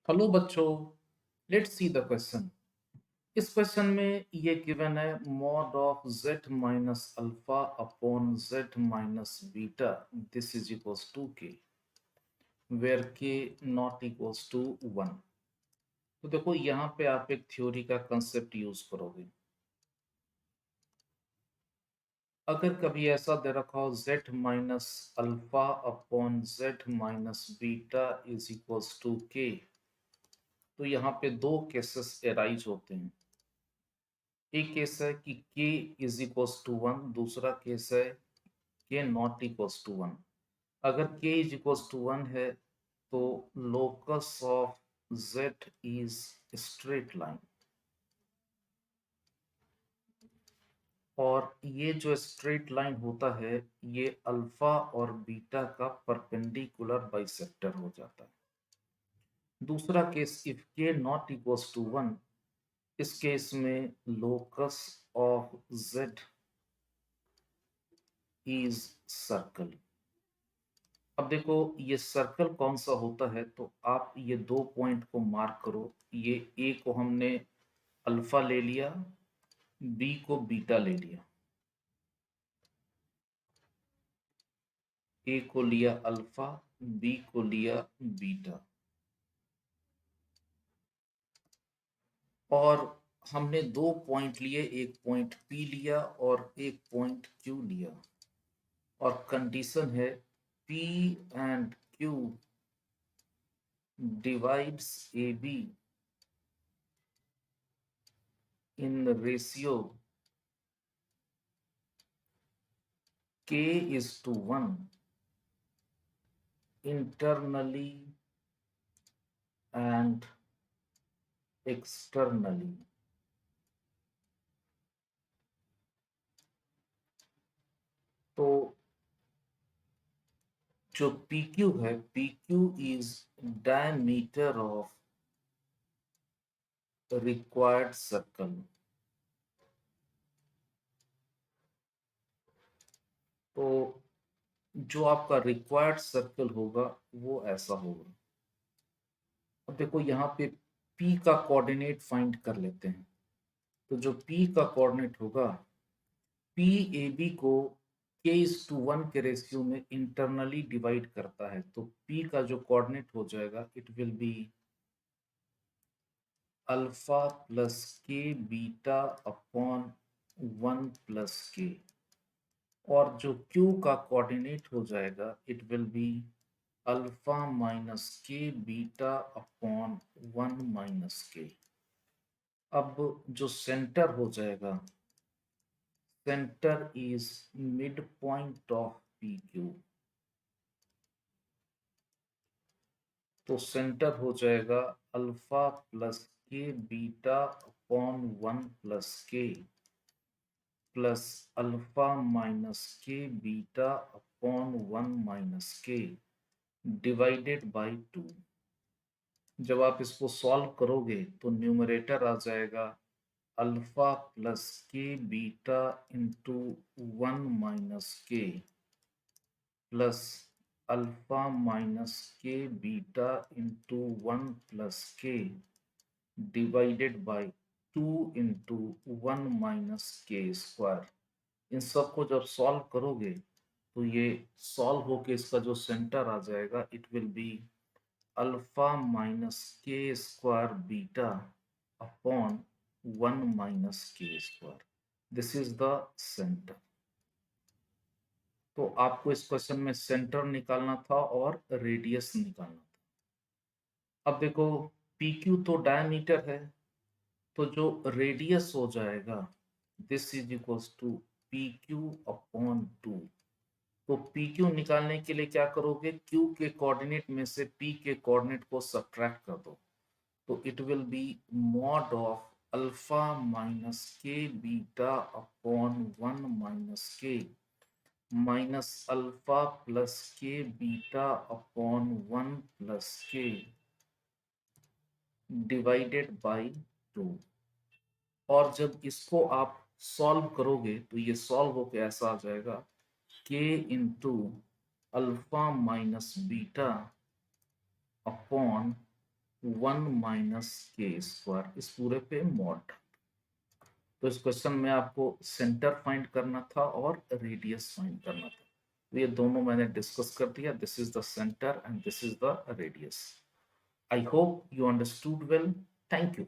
Hello बच्चों, let's see the question. इस question में ये गिवन है mod of z minus alpha upon z minus beta this is equals to k where k not equals to 1। तो देखो यहाँ पे आप एक थ्योरी का कंसेप्ट यूज करोगे। अगर कभी ऐसा दे रखा हो z minus alpha upon z minus beta is equals to k, तो यहाँ पे दो केसेस एराइज होते हैं। एक केस है कि k इज इक्वल्स टू 1, दूसरा केस है k नॉट इक्वल्स टू 1। अगर k इज इक्वल्स टू 1 है तो locus of z is straight line, और ये जो स्ट्रेट लाइन होता है ये अल्फा और बीटा का परपेंडिकुलर बाइसेक्टर हो जाता है। दूसरा case if k not equals to 1, इस केस में locus of z is circle. अब देखो ये सर्कल कौन सा होता है, तो आप ये दो पॉइंट को मार्क करो। ये ए को हमने अल्फा ले लिया, बी को बीटा ले लिया। ए को लिया अल्फा, बी को लिया बीटा, और हमने दो पॉइंट लिए, एक पॉइंट पी लिया और एक पॉइंट क्यू लिया। और कंडीशन है P and Q divides A B in ratio k is to 1 internally and externally। तो जो PQ है, PQ is diameter of required circle। तो जो आपका रिक्वायर्ड सर्कल होगा वो ऐसा होगा। अब देखो यहाँ पे P का कोऑर्डिनेट फाइंड कर लेते हैं। तो जो P का कोऑर्डिनेट होगा, P AB को k:1 के रेशियो में इंटरनली डिवाइड करता है, तो P का जो कोऑर्डिनेट हो जाएगा it will be alpha plus के बीटा अपॉन 1 प्लस के, और जो Q का कोऑर्डिनेट हो जाएगा it will be alpha minus के बीटा अपॉन 1 माइनस के। अब जो सेंटर हो जाएगा, centre is mid point of PQ। तो सेंटर हो जाएगा अल्फा प्लस के बीटा अपॉन 1 प्लस के प्लस अल्फा माइनस के बीटा अपॉन 1 माइनस के डिवाइडेड बाय 2। जब आप इसको सॉल्व करोगे तो न्यूमरेटर आ जाएगा अल्फा प्लस के बीटा इंटू 1 माइनस के प्लस अल्फा माइनस के बीटा इंटू 1 प्लस के डिवाइडेड बाय 2 इंटू 1 माइनस के स्क्वायर। इन सब को जब सॉल्व करोगे तो ये सॉल्व होके इसका जो सेंटर आ जाएगा it will be alpha minus के स्क्वायर बीटा अपॉन 1 माइनस के square. This is the centre. तो आपको इस क्वेश्चन में सेंटर निकालना था और रेडियस निकालना था। अब देखो PQ तो डायमीटर है, तो जो रेडियस हो जाएगा this is equals to PQ upon 2। तो PQ निकालने के लिए क्या करोगे, Q के कोऑर्डिनेट में से P के कोऑर्डिनेट को सब्ट्रैक्ट कर दो, तो it will be mod of alpha minus के बीटा अपॉन 1 माइनस के माइनस अल्फा प्लस के बीटा अपॉन 1 प्लस के डिवाइडेड बाय 2। और जब इसको आप सॉल्व करोगे तो ये सॉल्व होकर ऐसा आ जाएगा k into alpha minus beta upon 1 minus के स्क्वायर, इस पूरे पे मॉड। तो इस क्वेश्चन में आपको सेंटर फाइंड करना था और रेडियस फाइंड करना था, तो ये दोनों मैंने डिस्कस कर दिया। This is the centre and this is the radius. I hope you understood well. Thank you.